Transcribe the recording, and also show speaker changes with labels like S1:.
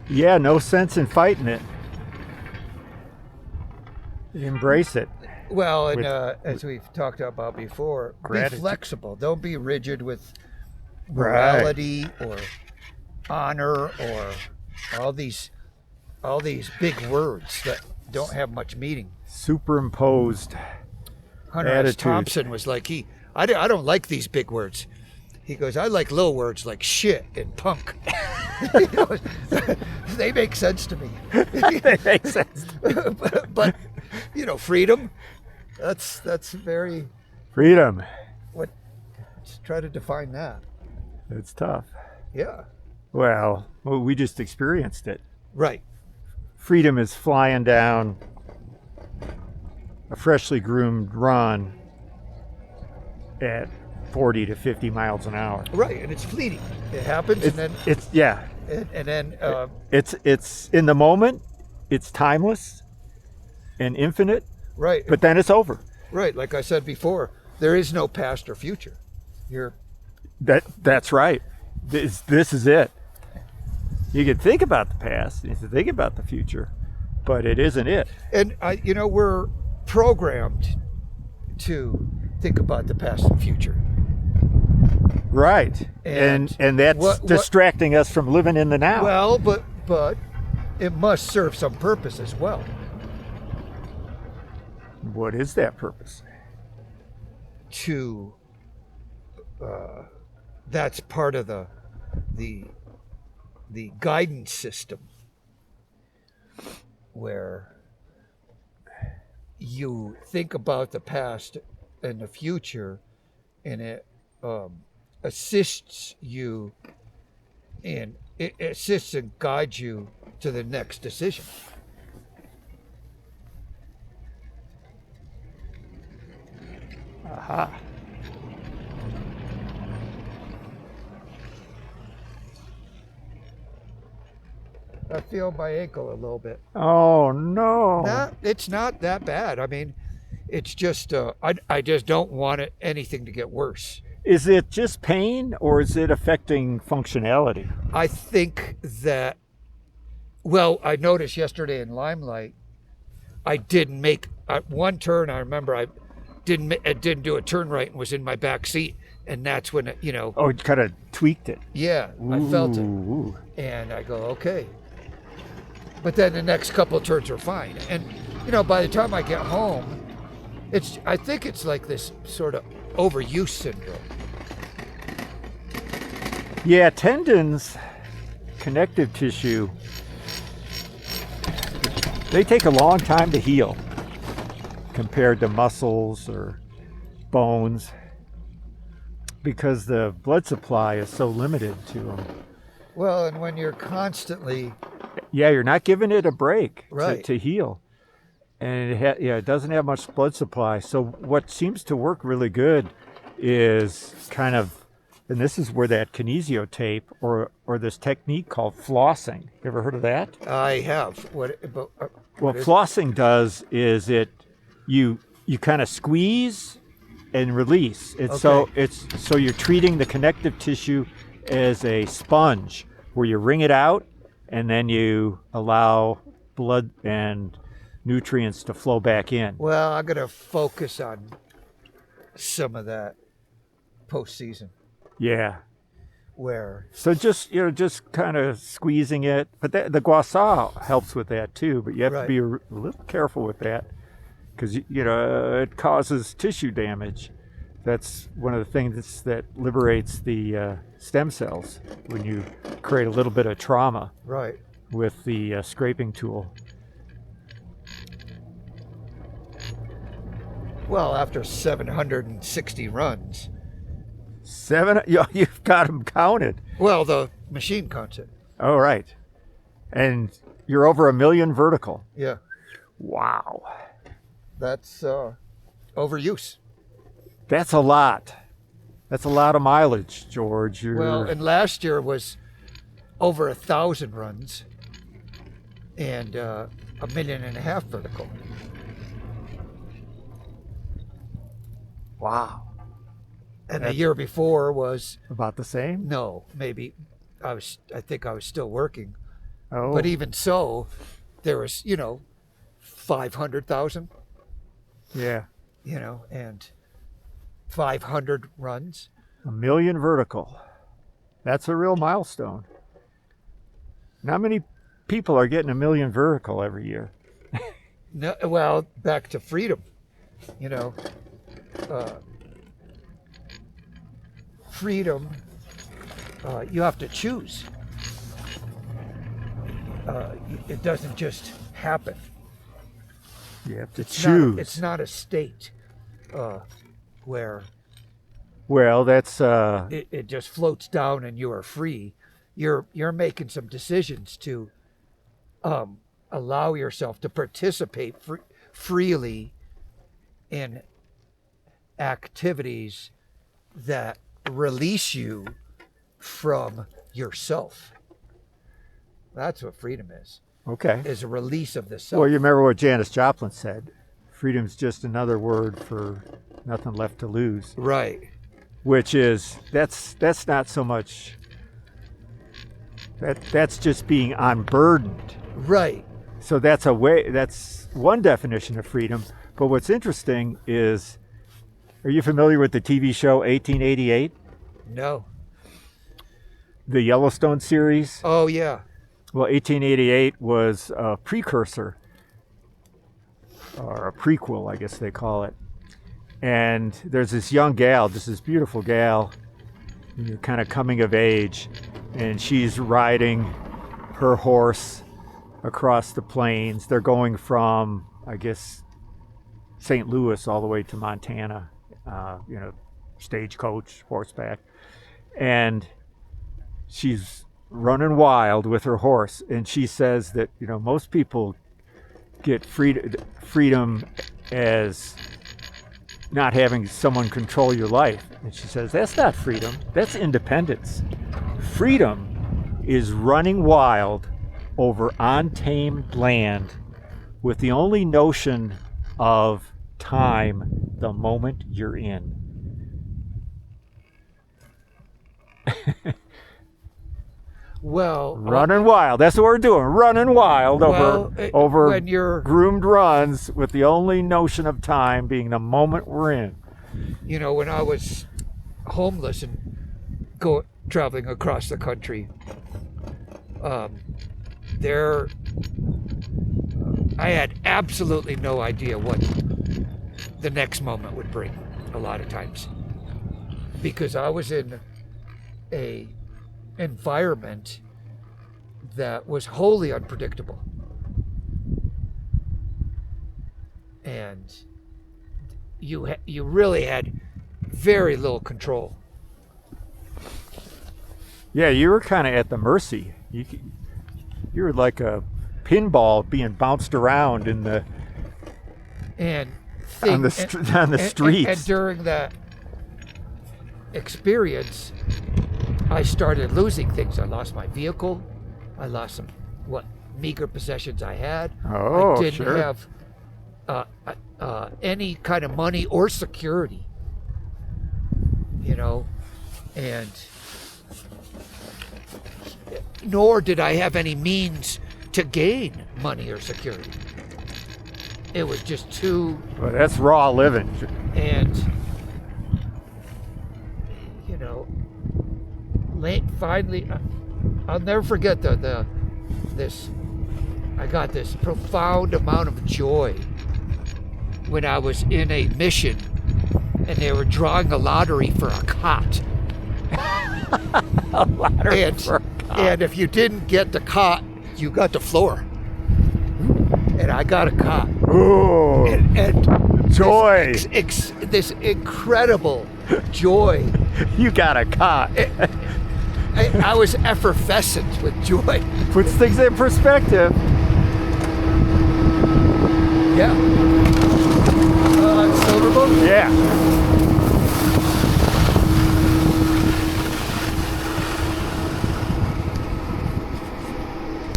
S1: Yeah, no sense in fighting it. Embrace it
S2: Well, and
S1: with
S2: as we've talked about before, be
S1: gratitude.
S2: flexible. Don't be rigid with
S1: Right.
S2: morality or honor or all these all these big words that don't have much meaning.
S1: Superimposed
S2: Hunter S.
S1: attitude.
S2: Thompson was like, I don't like these big words. He goes, I like little words like shit and punk. He goes, they make sense to me.
S1: That makes sense.
S2: but freedom, that's very,
S1: Freedom.
S2: what, let's try to define that.
S1: It's tough.
S2: Yeah,
S1: Well, we just experienced it.
S2: right.
S1: Freedom is flying down a freshly groomed run at 40 to 50 miles an hour.
S2: Right, and it's fleeting. It happens,
S1: It's,
S2: and
S1: it's yeah.
S2: then
S1: It's in the moment. It's timeless and infinite,
S2: right,
S1: but then it's over.
S2: right. Like I said before, there is no past or future. You're
S1: That's right. This is it. You can think about the past, you can think about the future, but it isn't it.
S2: and we're programmed to think about the past and future.
S1: Right.
S2: And
S1: And that's
S2: what-
S1: distracting us from living in the now.
S2: Well, but it must serve some purpose as well.
S1: What is that purpose?
S2: To that's part of the guidance system where you think about the past and the future, and it assists you and it assists and guides you to the next decision.
S1: Aha.
S2: I feel my ankle a little bit.
S1: Oh no.
S2: It's not that bad. I mean, it's just I just don't want anything to get worse.
S1: Is it just pain or is it affecting functionality?
S2: I think that, well, I noticed yesterday in Limelight, I didn't make one turn. I remember I didn't do a turn right and was in my back seat, and that's when
S1: Oh, it kind of tweaked it.
S2: yeah, I felt it,
S1: Ooh.
S2: and I go okay. But then the next couple of turns are fine, and by the time I get home, I think it's like this sort of overuse syndrome.
S1: Yeah, tendons, connective tissue, they take a long time to heal compared to muscles or bones because the blood supply is so limited to them.
S2: Well, and when you're constantly
S1: Yeah, you're not giving it a break
S2: Right.
S1: to heal. And it doesn't have much blood supply. So what seems to work really good is kind of, and this is where that kinesio tape or this technique called flossing. You ever heard of that?
S2: I have what
S1: What
S2: is-
S1: flossing does is you kind of squeeze and release.
S2: Okay.
S1: So you're treating the connective tissue as a sponge where you wring it out and then you allow blood and nutrients to flow back in.
S2: Well, I'm gonna focus on some of that postseason
S1: Yeah.
S2: where
S1: So just kind of squeezing it, but the gua sha helps with that too. But you have to
S2: Right.
S1: be a little careful with that because it causes tissue damage. That's one of the things that liberates the stem cells when you create a little bit of trauma
S2: right.
S1: with the scraping tool.
S2: Well, after 760 runs,
S1: You've got them counted.
S2: well, the machine counts it.
S1: Oh, right. And you're over 1 million vertical.
S2: Yeah,
S1: Wow.
S2: that's overuse.
S1: That's a lot. That's a lot of mileage, George.
S2: Well, and last year was over 1,000 runs and 1.5 million vertical.
S1: Wow.
S2: And the year before was
S1: About the same?
S2: no, maybe I think I was still working,
S1: Oh,
S2: But even so, there was, 500,000,
S1: yeah.
S2: and 500 runs.
S1: 1 million vertical. That's a real milestone. Not many people are getting 1 million vertical every year.
S2: No, well, back to freedom, freedom, you have to choose. It doesn't just happen.
S1: You have to
S2: It's
S1: choose.
S2: it's not a state where
S1: Well, that's
S2: it just floats down and you are free. You're making some decisions to allow yourself to participate freely in activities that release you from yourself. That's what freedom
S1: okay.
S2: is a release of the self.
S1: Well, you remember what Janis Joplin said. Freedom's just another word for nothing left to lose.
S2: Right.
S1: Which is that's not so much that's just being unburdened.
S2: Right.
S1: So that's one definition of freedom. But what's interesting is, are you familiar with the TV show 1888?
S2: No.
S1: The Yellowstone series?
S2: Oh, yeah.
S1: Well, 1888 was a precursor, or a prequel, I guess they call it. And there's this young gal, just this beautiful gal, kind of coming of age, and she's riding her horse across the plains. They're going from, I guess, St. Louis all the way to Montana, stagecoach, horseback. And she's running wild with her horse. And she says that, most people get freedom as not having someone control your life. And she says, that's not freedom, that's independence. Freedom is running wild over untamed land with the only notion of time the moment you're in.
S2: Well,
S1: Running wild. That's what we're doing. Running wild over
S2: when you're,
S1: groomed runs with the only notion of time being the moment we're in.
S2: when I was homeless and traveling across the country, I had absolutely no idea what the next moment would bring a lot of times, because I was in a environment that was wholly unpredictable, and you really had very little control.
S1: Yeah, you were kind of at the mercy. You were like a pinball being bounced around on the streets.
S2: And during that experience, I started losing things. I lost my vehicle. I lost some meager possessions I had.
S1: Oh,
S2: I didn't
S1: sure.
S2: have any kind of money or security. And nor did I have any means to gain money or security. It was just too.
S1: Well, that's raw living.
S2: And finally, I'll never forget this. I got this profound amount of joy when I was in a mission and they were drawing a lottery for a cot.
S1: A lottery for a cot.
S2: And if you didn't get the cot, you got the floor. And I got a cot.
S1: Ooh,
S2: And
S1: joy.
S2: This incredible joy.
S1: You got a cot.
S2: I was effervescent with joy.
S1: Puts things in perspective.
S2: Yeah. Silverboat?
S1: Yeah.